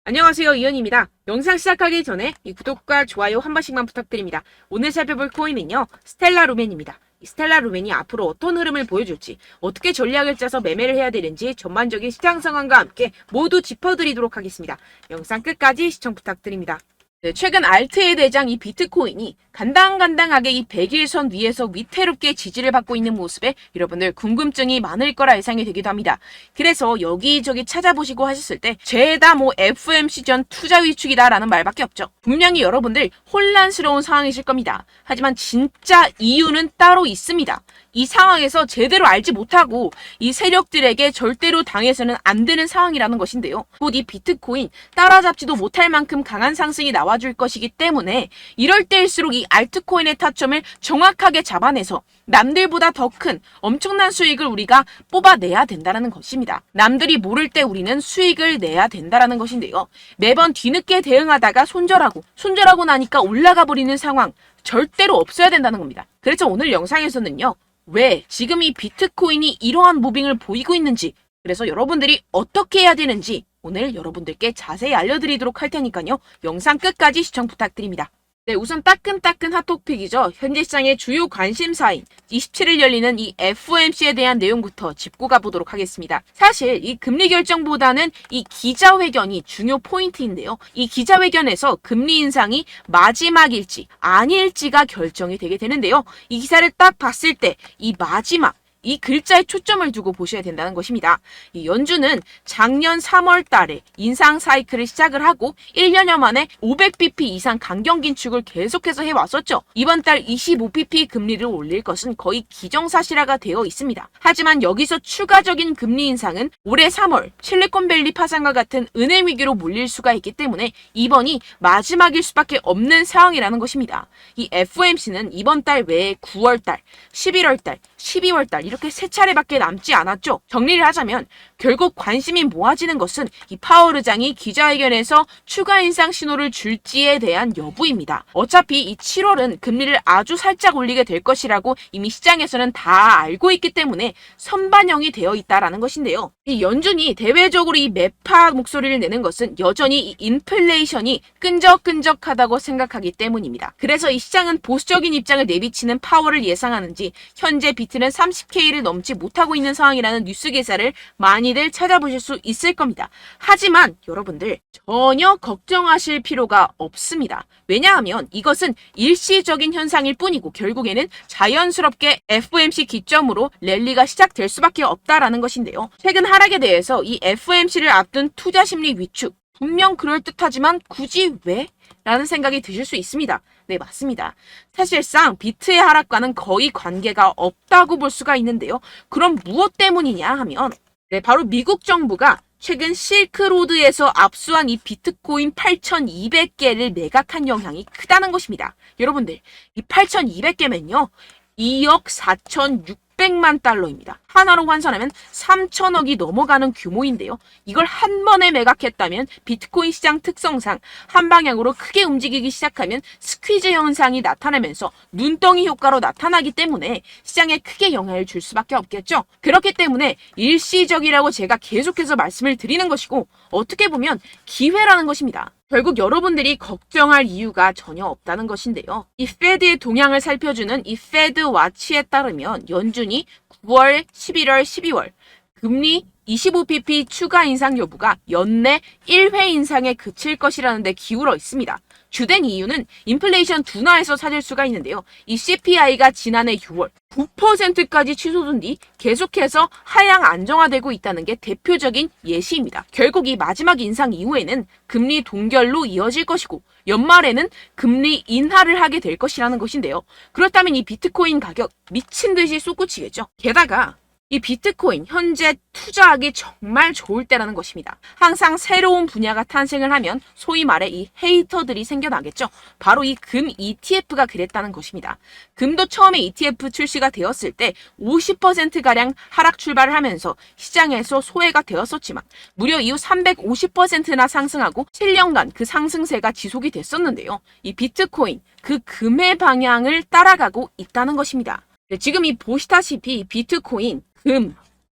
안녕하세요, 이현입니다. 영상 시작하기 전에 이 구독과 좋아요 한 번씩만 부탁드립니다. 오늘 살펴볼 코인은요, 스텔라 루멘입니다. 이 스텔라 루멘이 앞으로 어떤 흐름을 보여줄지, 어떻게 전략을 짜서 매매를 해야 되는지 전반적인 시장 상황과 함께 모두 짚어드리도록 하겠습니다. 영상 끝까지 시청 부탁드립니다. 네, 최근 알트의 대장 이 비트코인이 간당간당하게 이 100일선 위에서 위태롭게 지지를 받고 있는 모습에 여러분들 궁금증이 많을 거라 예상이 되기도 합니다. 그래서 여기저기 찾아보시고 하셨을 때 죄다 FOMC 전 투자 위축이다라는 말밖에 없죠. 분명히 여러분들 혼란스러운 상황이실 겁니다. 하지만 진짜 이유는 따로 있습니다. 이 상황에서 제대로 알지 못하고 이 세력들에게 절대로 당해서는 안 되는 상황이라는 것인데요. 곧 이 비트코인 따라잡지도 못할 만큼 강한 상승이 나와줄 것이기 때문에 이럴 때일수록 이 알트코인의 타점을 정확하게 잡아내서 남들보다 더 큰 엄청난 수익을 우리가 뽑아내야 된다는 것입니다. 남들이 모를 때 우리는 수익을 내야 된다는 것인데요. 매번 뒤늦게 대응하다가 손절하고 나니까 올라가 버리는 상황 절대로 없어야 된다는 겁니다. 그래서 오늘 영상에서는요. 왜 지금 이 비트코인이 이러한 무빙을 보이고 있는지, 그래서 여러분들이 어떻게 해야 되는지 오늘 여러분들께 자세히 알려드리도록 할 테니까요. 영상 끝까지 시청 부탁드립니다. 네, 우선 따끈따끈 핫토픽이죠. 현재 시장의 주요 관심사인 27일 열리는 이 FOMC에 대한 내용부터 짚고 가보도록 하겠습니다. 사실 이 금리 결정보다는 이 기자회견이 중요 포인트인데요. 이 기자회견에서 금리 인상이 마지막일지 아닐지가 결정이 되게 되는데요. 이 기사를 딱 봤을 때 이 마지막 이 글자에 초점을 두고 보셔야 된다는 것입니다. 이 연준은 작년 3월 달에 인상 사이클을 시작을 하고 1년여 만에 500bp 이상 강경 긴축을 계속해서 해왔었죠. 이번 달 25bp 금리를 올릴 것은 거의 기정사실화가 되어 있습니다. 하지만 여기서 추가적인 금리 인상은 올해 3월 실리콘밸리 파산과 같은 은행 위기로 몰릴 수가 있기 때문에 이번이 마지막일 수밖에 없는 상황이라는 것입니다. 이 FOMC는 이번 달 외에 9월 달, 11월 달, 12월 달 이렇게 세 차례밖에 남지 않았죠. 정리를 하자면 결국 관심이 모아지는 것은 이 파월 의장이 기자회견에서 추가 인상 신호를 줄지에 대한 여부입니다. 어차피 이 7월은 금리를 아주 살짝 올리게 될 것이라고 이미 시장에서는 다 알고 있기 때문에 선반영이 되어 있다라는 것인데요. 이 연준이 대외적으로 이 매파 목소리를 내는 것은 여전히 이 인플레이션이 끈적끈적하다고 생각하기 때문입니다. 그래서 이 시장은 보수적인 입장을 내비치는 파월을 예상하는지 현재 비트는 30K를 넘지 못하고 있는 상황이라는 뉴스 기사를 많이들 찾아보실 수 있을 겁니다. 하지만 여러분들 전혀 걱정하실 필요가 없습니다. 왜냐하면 이것은 일시적인 현상일 뿐이고 결국에는 자연스럽게 FOMC 기점으로 랠리가 시작될 수밖에 없다라는 것인데요. 최근 하락에 대해서 이 FOMC를 앞둔 투자 심리 위축 분명 그럴듯하지만 굳이 왜? 라는 생각이 드실 수 있습니다. 네, 맞습니다. 사실상 비트의 하락과는 거의 관계가 없다고 볼 수가 있는데요. 그럼 무엇 때문이냐 하면 바로 미국 정부가 최근 실크로드에서 압수한 이 비트코인 8,200개를 매각한 영향이 크다는 것입니다. 여러분들, 이 8,200개면요. 2억 4,600만 달러입니다. 하나로 환산하면 3천억이 넘어가는 규모인데요. 이걸 한 번에 매각했다면 비트코인 시장 특성상 한 방향으로 크게 움직이기 시작하면 스퀴즈 현상이 나타나면서 눈덩이 효과로 나타나기 때문에 시장에 크게 영향을 줄 수밖에 없겠죠. 그렇기 때문에 일시적이라고 제가 계속해서 말씀을 드리는 것이고 어떻게 보면 기회라는 것입니다. 결국 여러분들이 걱정할 이유가 전혀 없다는 것인데요. 이 페드의 동향을 살펴주는 이 페드 와치에 따르면 연준이 9월, 11월, 12월 금리 25bp 추가 인상 여부가 연내 1회 인상에 그칠 것이라는 데 기울어 있습니다. 주된 이유는 인플레이션 둔화에서 찾을 수가 있는데요. 이 CPI가 지난해 6월 9%까지 치솟은 뒤 계속해서 하향 안정화되고 있다는 게 대표적인 예시입니다. 결국 이 마지막 인상 이후에는 금리 동결로 이어질 것이고 연말에는 금리 인하를 하게 될 것이라는 것인데요. 그렇다면 이 비트코인 가격 미친 듯이 솟구치겠죠. 게다가 이 비트코인 현재 투자하기 정말 좋을 때라는 것입니다. 항상 새로운 분야가 탄생을 하면 소위 말해 이 헤이터들이 생겨나겠죠. 바로 이 금 ETF가 그랬다는 것입니다. 금도 처음에 ETF 출시가 되었을 때 50%가량 하락 출발을 하면서 시장에서 소외가 되었었지만 무려 이후 350%나 상승하고 7년간 그 상승세가 지속이 됐었는데요. 이 비트코인 그 금의 방향을 따라가고 있다는 것입니다. 지금 이 보시다시피 비트코인, 금,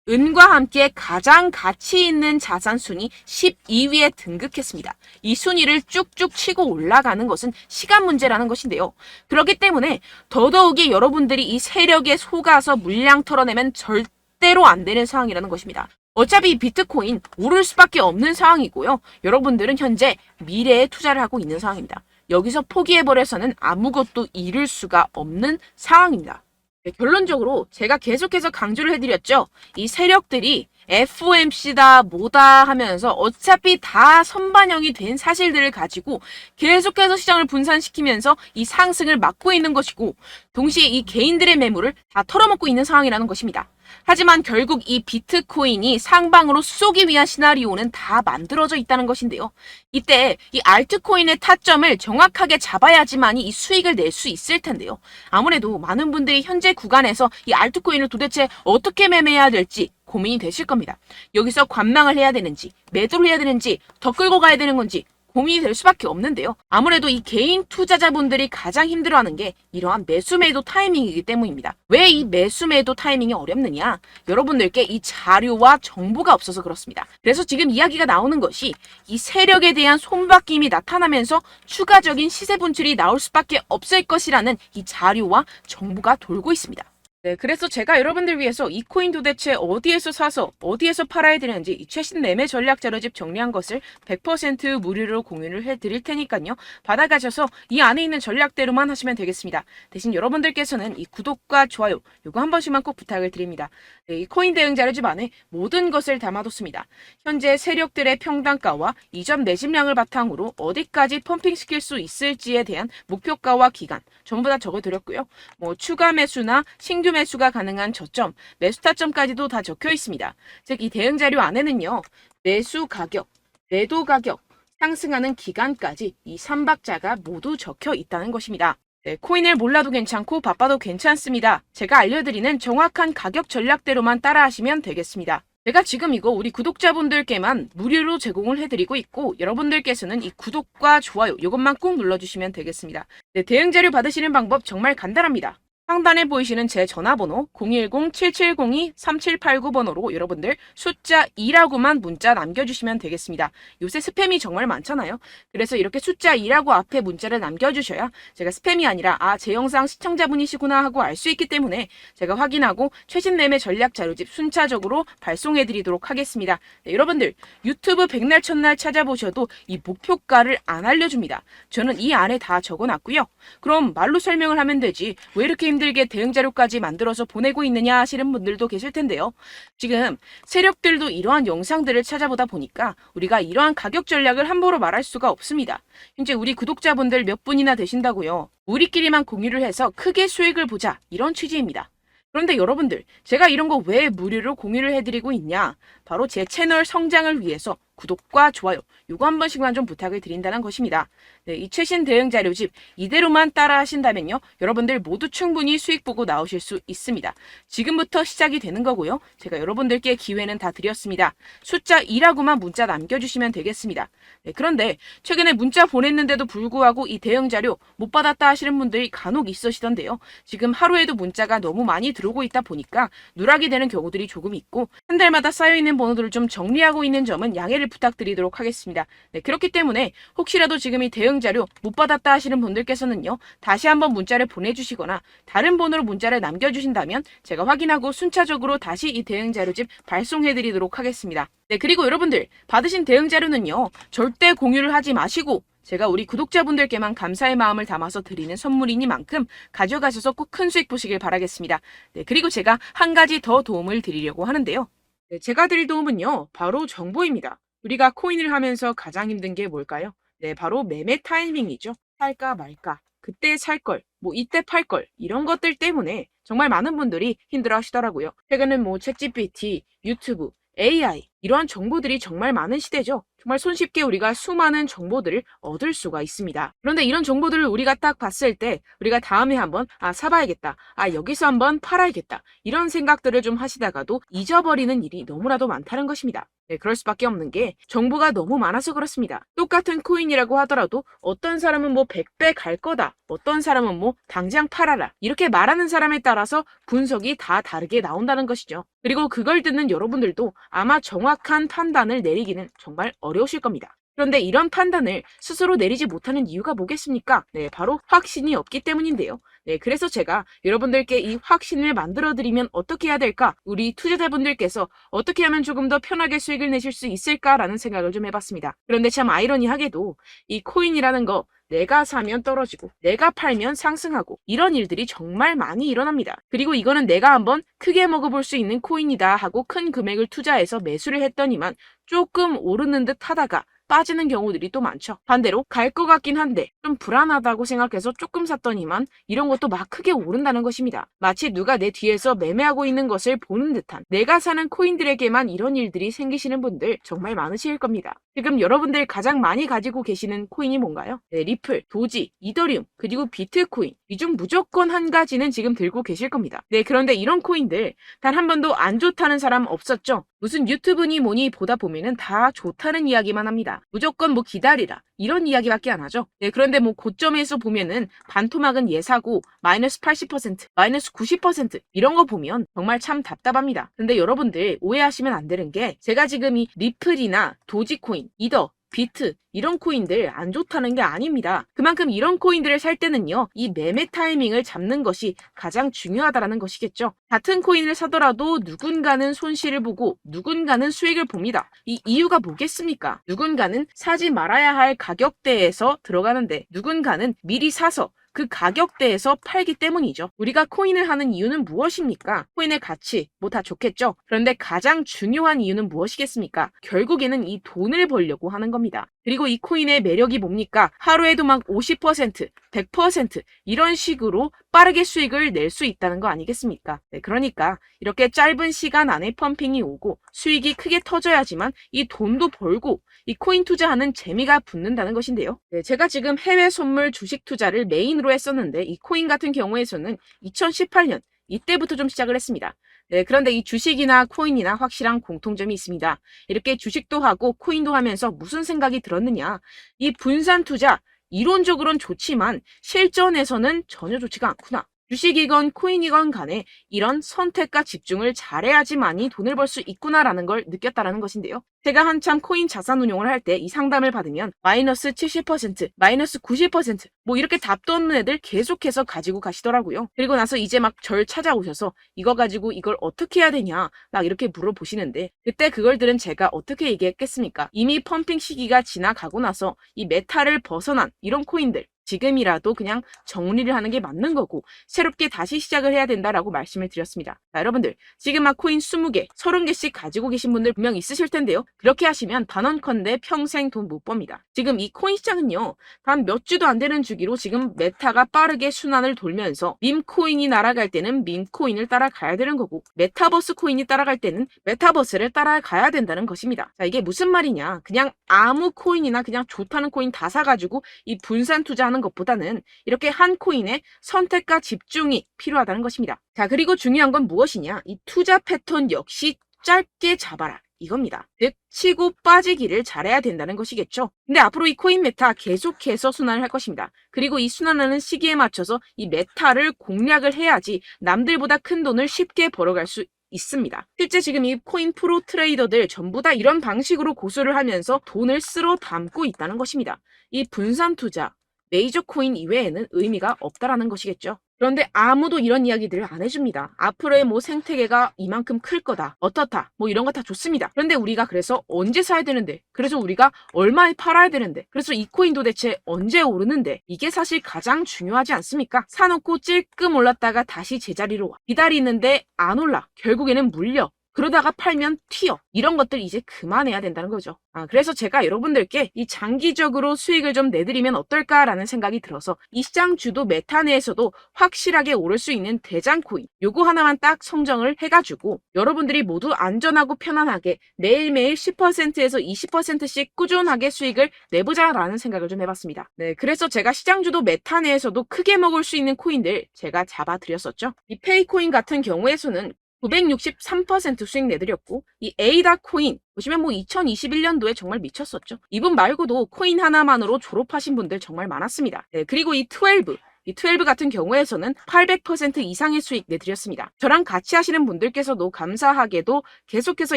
은과 함께 가장 가치 있는 자산 순위 12위에 등극했습니다. 이 순위를 쭉쭉 치고 올라가는 것은 시간 문제라는 것인데요. 그렇기 때문에 더더욱이 여러분들이 이 세력에 속아서 물량 털어내면 절대로 안 되는 상황이라는 것입니다. 어차피 비트코인 오를 수밖에 없는 상황이고요. 여러분들은 현재 미래에 투자를 하고 있는 상황입니다. 여기서 포기해버려서는 아무것도 이룰 수가 없는 상황입니다. 네, 결론적으로 제가 계속해서 강조를 해드렸죠. 이 세력들이 FOMC다 뭐다 하면서 어차피 다 선반영이 된 사실들을 가지고 계속해서 시장을 분산시키면서 이 상승을 막고 있는 것이고, 동시에 이 개인들의 매물을 다 털어먹고 있는 상황이라는 것입니다. 하지만 결국 이 비트코인이 상방으로 쏘기 위한 시나리오는 다 만들어져 있다는 것인데요. 이때 이 알트코인의 타점을 정확하게 잡아야지만이 이 수익을 낼 수 있을 텐데요. 아무래도 많은 분들이 현재 구간에서 이 알트코인을 도대체 어떻게 매매해야 될지 고민이 되실 겁니다. 여기서 관망을 해야 되는지, 매도를 해야 되는지, 더 끌고 가야 되는 건지 고민이 될 수밖에 없는데요. 아무래도 이 개인 투자자분들이 가장 힘들어하는 게 이러한 매수 매도 타이밍이기 때문입니다. 왜 이 매수 매도 타이밍이 어렵느냐? 여러분들께 이 자료와 정보가 없어서 그렇습니다. 그래서 지금 이야기가 나오는 것이 이 세력에 대한 손바뀜이 나타나면서 추가적인 시세 분출이 나올 수밖에 없을 것이라는 이 자료와 정보가 돌고 있습니다. 네, 그래서 제가 여러분들 위해서 이 코인 도대체 어디에서 사서 어디에서 팔아야 되는지 이 최신 매매 전략 자료집 정리한 것을 100% 무료로 공유를 해드릴 테니까요. 받아가셔서 이 안에 있는 전략대로만 하시면 되겠습니다. 대신 여러분들께서는 이 구독과 좋아요 요거 한 번씩만 꼭 부탁을 드립니다. 네, 이 코인 대응 자료집 안에 모든 것을 담아뒀습니다. 현재 세력들의 평단가와 이전 매집량을 바탕으로 어디까지 펌핑시킬 수 있을지에 대한 목표가와 기간 전부 다 적어드렸고요. 뭐 추가 매수나 신규 매수가 가능한 저점, 매수 타점까지도 다 적혀 있습니다. 즉 이 대응 자료 안에는요. 매수 가격, 매도 가격, 상승하는 기간까지 이 3박자가 모두 적혀 있다는 것입니다. 네, 코인을 몰라도 괜찮고 바빠도 괜찮습니다. 제가 알려드리는 정확한 가격 전략대로만 따라하시면 되겠습니다. 제가 지금 이거 우리 구독자분들께만 무료로 제공을 해드리고 있고, 여러분들께서는 이 구독과 좋아요 이것만 꼭 눌러주시면 되겠습니다. 네, 대응 자료 받으시는 방법 정말 간단합니다. 상단에 보이시는 제 전화번호 010-7702-3789번호로 여러분들 숫자 2라고만 문자 남겨주시면 되겠습니다. 요새 스팸이 정말 많잖아요. 그래서 이렇게 숫자 2라고 앞에 문자를 남겨주셔야 제가 스팸이 아니라 제 영상 시청자분이시구나 하고 알 수 있기 때문에 제가 확인하고 최신 매매 전략 자료집 순차적으로 발송해드리도록 하겠습니다. 네, 여러분들 유튜브 백날 첫날 찾아보셔도 이 목표가를 안 알려줍니다. 저는 이 안에 다 적어놨고요. 그럼 말로 설명을 하면 되지 왜 이렇게 힘들게 대응 자료까지 만들어서 보내고 있느냐 하시는 분들도 계실 텐데요. 지금 세력들도 이러한 영상들을 찾아보다 보니까 우리가 이러한 가격 전략을 함부로 말할 수가 없습니다. 현재 우리 구독자분들 몇 분이나 되신다고요. 우리끼리만 공유를 해서 크게 수익을 보자 이런 취지입니다. 그런데 여러분들 제가 이런 거 왜 무료로 공유를 해드리고 있냐? 바로 제 채널 성장을 위해서 구독과 좋아요 요거 한 번씩만 좀 부탁을 드린다는 것입니다. 네, 이 최신 대응 자료집 이대로만 따라 하신다면요. 여러분들 모두 충분히 수익 보고 나오실 수 있습니다. 지금부터 시작이 되는 거고요. 제가 여러분들께 기회는 다 드렸습니다. 숫자 2라고만 문자 남겨주시면 되겠습니다. 네, 그런데 최근에 문자 보냈는데도 불구하고 이 대응 자료 못 받았다 하시는 분들이 간혹 있으시던데요. 지금 하루에도 문자가 너무 많이 들어오고 있다 보니까 누락이 되는 경우들이 조금 있고 한 달마다 쌓여있는 번호들을 좀 정리하고 있는 점은 양해를 부탁드리도록 하겠습니다. 네, 그렇기 때문에 혹시라도 지금 이 대응 자료 못 받았다 하시는 분들께서는요. 다시 한번 문자를 보내주시거나 다른 번호로 문자를 남겨주신다면 제가 확인하고 순차적으로 다시 이 대응 자료집 발송해드리도록 하겠습니다. 네, 그리고 여러분들 받으신 대응 자료는요. 절대 공유를 하지 마시고 제가 우리 구독자분들께만 감사의 마음을 담아서 드리는 선물이니만큼 가져가셔서 꼭 큰 수익 보시길 바라겠습니다. 네, 그리고 제가 한 가지 더 도움을 드리려고 하는데요. 네, 제가 드릴 도움은요. 바로 정보입니다. 우리가 코인을 하면서 가장 힘든 게 뭘까요? 네, 바로 매매 타이밍이죠. 살까 말까, 그때 살 걸, 뭐 이때 팔 걸, 이런 것들 때문에 정말 많은 분들이 힘들어 하시더라고요. 최근엔 뭐 챗GPT, 유튜브, AI 이러한 정보들이 정말 많은 시대죠. 정말 손쉽게 우리가 수많은 정보들을 얻을 수가 있습니다. 그런데 이런 정보들을 우리가 딱 봤을 때 우리가 다음에 한번 사봐야겠다. 여기서 한번 팔아야겠다. 이런 생각들을 좀 하시다가도 잊어버리는 일이 너무나도 많다는 것입니다. 네, 그럴 수밖에 없는 게 정보가 너무 많아서 그렇습니다. 똑같은 코인이라고 하더라도 어떤 사람은 뭐 100배 갈 거다. 어떤 사람은 뭐 당장 팔아라. 이렇게 말하는 사람에 따라서 분석이 다 다르게 나온다는 것이죠. 그리고 그걸 듣는 여러분들도 아마 정확한 판단을 내리기는 정말 어려우실 겁니다. 그런데 이런 판단을 스스로 내리지 못하는 이유가 뭐겠습니까? 네, 바로 확신이 없기 때문인데요. 네, 그래서 제가 여러분들께 이 확신을 만들어드리면 어떻게 해야 될까? 우리 투자자분들께서 어떻게 하면 조금 더 편하게 수익을 내실 수 있을까라는 생각을 좀 해봤습니다. 그런데 참 아이러니하게도 이 코인이라는 거 내가 사면 떨어지고 내가 팔면 상승하고 이런 일들이 정말 많이 일어납니다. 그리고 이거는 내가 한번 크게 먹어볼 수 있는 코인이다 하고 큰 금액을 투자해서 매수를 했더니만 조금 오르는 듯 하다가 빠지는 경우들이 또 많죠. 반대로 갈 것 같긴 한데 좀 불안하다고 생각해서 조금 샀더니만 이런 것도 막 크게 오른다는 것입니다. 마치 누가 내 뒤에서 매매하고 있는 것을 보는 듯한 내가 사는 코인들에게만 이런 일들이 생기시는 분들 정말 많으실 겁니다. 지금 여러분들 가장 많이 가지고 계시는 코인이 뭔가요? 네, 리플, 도지, 이더리움, 그리고 비트코인. 이 중 무조건 한 가지는 지금 들고 계실 겁니다. 네, 그런데 이런 코인들 단 한 번도 안 좋다는 사람 없었죠? 무슨 유튜브니 뭐니 보다 보면은 다 좋다는 이야기만 합니다. 무조건 뭐 기다리라 이런 이야기밖에 안 하죠. 네, 그런데 뭐 고점에서 보면은 반토막은 예사고 마이너스 80%, 마이너스 90% 이런 거 보면 정말 참 답답합니다. 근데 여러분들 오해하시면 안 되는 게 제가 지금 이 리플이나 도지코인, 이더, 비트 이런 코인들 안 좋다는 게 아닙니다. 그만큼 이런 코인들을 살 때는요, 이 매매 타이밍을 잡는 것이 가장 중요하다는 것이겠죠. 같은 코인을 사더라도 누군가는 손실을 보고 누군가는 수익을 봅니다. 이 이유가 뭐겠습니까? 누군가는 사지 말아야 할 가격대에서 들어가는데 누군가는 미리 사서 그 가격대에서 팔기 때문이죠. 우리가 코인을 하는 이유는 무엇입니까? 코인의 가치, 뭐 다 좋겠죠? 그런데 가장 중요한 이유는 무엇이겠습니까? 결국에는 이 돈을 벌려고 하는 겁니다. 그리고 이 코인의 매력이 뭡니까? 하루에도 막 50%, 100% 이런 식으로 빠르게 수익을 낼 수 있다는 거 아니겠습니까? 네, 그러니까 이렇게 짧은 시간 안에 펌핑이 오고 수익이 크게 터져야지만 이 돈도 벌고 이 코인 투자하는 재미가 붙는다는 것인데요. 네, 제가 지금 해외 선물 주식 투자를 메인으로 했었는데 이 코인 같은 경우에서는 2018년 이때부터 좀 시작을 했습니다. 네, 그런데 이 주식이나 코인이나 확실한 공통점이 있습니다. 이렇게 주식도 하고 코인도 하면서 무슨 생각이 들었느냐? 이 분산 투자 이론적으로는 좋지만 실전에서는 전혀 좋지가 않구나. 주식이건 코인이건 간에 이런 선택과 집중을 잘해야지만이 돈을 벌 수 있구나라는 걸 느꼈다라는 것인데요. 제가 한참 코인 자산 운용을 할 때 이 상담을 받으면 마이너스 70%, 마이너스 90% 뭐 이렇게 답도 없는 애들 계속해서 가지고 가시더라고요. 그리고 나서 이제 막 절 찾아오셔서 이거 가지고 이걸 어떻게 해야 되냐 막 이렇게 물어보시는데 그때 그걸 들은 제가 어떻게 얘기했겠습니까? 이미 펌핑 시기가 지나가고 나서 이 메타를 벗어난 이런 코인들 지금이라도 그냥 정리를 하는 게 맞는 거고 새롭게 다시 시작을 해야 된다라고 말씀을 드렸습니다. 자, 여러분들 지금 막 코인 20개, 30개씩 가지고 계신 분들 분명 있으실 텐데요. 그렇게 하시면 단언컨대 평생 돈 못 법니다. 지금 이 코인 시장은요. 단 몇 주도 안 되는 주기로 지금 메타가 빠르게 순환을 돌면서 밈코인이 날아갈 때는 밈코인을 따라가야 되는 거고 메타버스 코인이 따라갈 때는 메타버스를 따라가야 된다는 것입니다. 자, 이게 무슨 말이냐. 그냥 아무 코인이나 그냥 좋다는 코인 다 사가지고 이 분산 투자하는 것보다는 이렇게 한 코인에 선택과 집중이 필요하다는 것입니다. 자, 그리고 중요한 건 무엇이냐? 이 투자 패턴 역시 짧게 잡아라. 이겁니다. 즉 치고 빠지기를 잘해야 된다는 것이겠죠. 근데 앞으로 이 코인 메타 계속해서 순환을 할 것입니다. 그리고 이 순환하는 시기에 맞춰서 이 메타를 공략을 해야지 남들보다 큰 돈을 쉽게 벌어갈 수 있습니다. 실제 지금 이 코인 프로 트레이더들 전부 다 이런 방식으로 고수를 하면서 돈을 쓸어 담고 있다는 것입니다. 이 분산 투자, 메이저 코인 이외에는 의미가 없다라는 것이겠죠. 그런데 아무도 이런 이야기들을 안 해줍니다. 앞으로의 뭐 생태계가 이만큼 클 거다. 어떻다. 뭐 이런 거 다 좋습니다. 그런데 우리가 그래서 언제 사야 되는데? 그래서 우리가 얼마에 팔아야 되는데? 그래서 이 코인 도대체 언제 오르는데? 이게 사실 가장 중요하지 않습니까? 사놓고 찔끔 올랐다가 다시 제자리로 와. 기다리는데 안 올라. 결국에는 물려. 그러다가 팔면 튀어. 이런 것들 이제 그만해야 된다는 거죠. 그래서 제가 여러분들께 이 장기적으로 수익을 좀 내드리면 어떨까라는 생각이 들어서 이 시장 주도 메타 내에서도 확실하게 오를 수 있는 대장 코인 요거 하나만 딱 선정을 해가지고 여러분들이 모두 안전하고 편안하게 매일매일 10%에서 20%씩 꾸준하게 수익을 내보자라는 생각을 좀 해봤습니다. 네, 그래서 제가 시장 주도 메타 내에서도 크게 먹을 수 있는 코인들 제가 잡아드렸었죠. 이 페이코인 같은 경우에서는 963% 수익 내드렸고 이 에이다 코인 보시면 2021년도에 정말 미쳤었죠. 이분 말고도 코인 하나만으로 졸업하신 분들 정말 많았습니다. 네, 그리고 이 12 같은 경우에서는 800% 이상의 수익 내드렸습니다. 저랑 같이 하시는 분들께서도 감사하게도 계속해서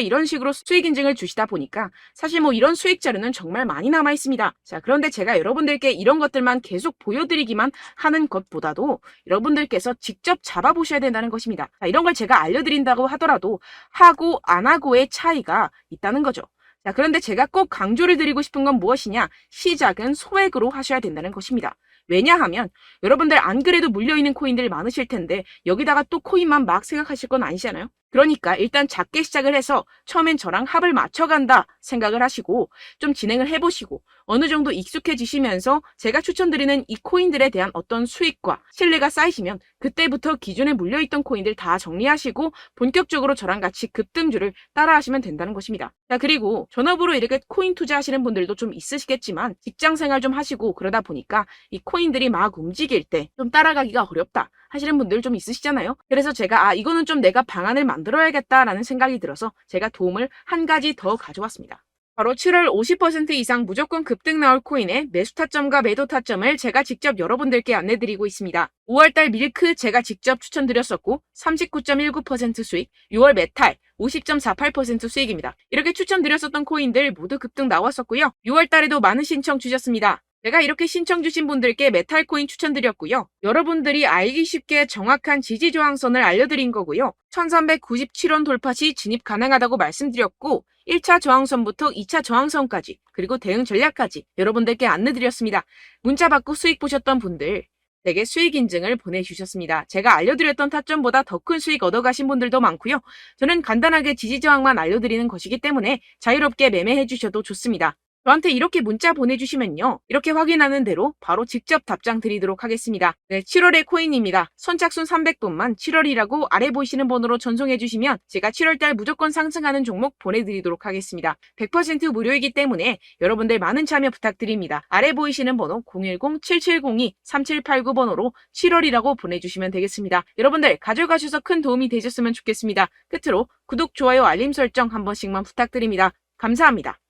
이런 식으로 수익 인증을 주시다 보니까 사실 이런 수익 자료는 정말 많이 남아 있습니다. 자, 그런데 제가 여러분들께 이런 것들만 계속 보여드리기만 하는 것보다도 여러분들께서 직접 잡아보셔야 된다는 것입니다. 자, 이런 걸 제가 알려드린다고 하더라도 하고 안 하고의 차이가 있다는 거죠. 자, 그런데 제가 꼭 강조를 드리고 싶은 건 무엇이냐? 시작은 소액으로 하셔야 된다는 것입니다. 왜냐하면 여러분들 안 그래도 물려있는 코인들 많으실 텐데 여기다가 또 코인만 막 생각하실 건 아니잖아요. 그러니까 일단 작게 시작을 해서 처음엔 저랑 합을 맞춰간다 생각을 하시고 좀 진행을 해보시고 어느 정도 익숙해지시면서 제가 추천드리는 이 코인들에 대한 어떤 수익과 신뢰가 쌓이시면 그때부터 기존에 물려있던 코인들 다 정리하시고 본격적으로 저랑 같이 급등주를 따라하시면 된다는 것입니다. 자, 그리고 전업으로 이렇게 코인 투자하시는 분들도 좀 있으시겠지만 직장 생활 좀 하시고 그러다 보니까 이 코인들이 막 움직일 때 좀 따라가기가 어렵다 하시는 분들 좀 있으시잖아요. 그래서 제가 이거는 좀 내가 방안을 만들어야겠다라는 생각이 들어서 제가 도움을 한 가지 더 가져왔습니다. 바로 7월 50% 이상 무조건 급등 나올 코인의 매수 타점과 매도 타점을 제가 직접 여러분들께 안내드리고 있습니다. 5월달 밀크 제가 직접 추천드렸었고 39.19% 수익, 6월 메탈 50.48% 수익입니다. 이렇게 추천드렸었던 코인들 모두 급등 나왔었고요. 6월달에도 많은 신청 주셨습니다. 제가 이렇게 신청 주신 분들께 메탈코인 추천드렸고요. 여러분들이 알기 쉽게 정확한 지지저항선을 알려드린 거고요. 1397원 돌파 시 진입 가능하다고 말씀드렸고 1차 저항선부터 2차 저항선까지 그리고 대응 전략까지 여러분들께 안내드렸습니다. 문자 받고 수익 보셨던 분들 되게 수익 인증을 보내주셨습니다. 제가 알려드렸던 타점보다 더 큰 수익 얻어가신 분들도 많고요. 저는 간단하게 지지저항만 알려드리는 것이기 때문에 자유롭게 매매해 주셔도 좋습니다. 저한테 이렇게 문자 보내주시면요. 이렇게 확인하는 대로 바로 직접 답장 드리도록 하겠습니다. 네, 7월의 코인입니다. 선착순 300분만 7월이라고 아래 보이시는 번호로 전송해 주시면 제가 7월달 무조건 상승하는 종목 보내드리도록 하겠습니다. 100% 무료이기 때문에 여러분들 많은 참여 부탁드립니다. 아래 보이시는 번호 010-7702-3789 번호로 7월이라고 보내주시면 되겠습니다. 여러분들 가져가셔서 큰 도움이 되셨으면 좋겠습니다. 끝으로 구독, 좋아요, 알림 설정 한 번씩만 부탁드립니다. 감사합니다.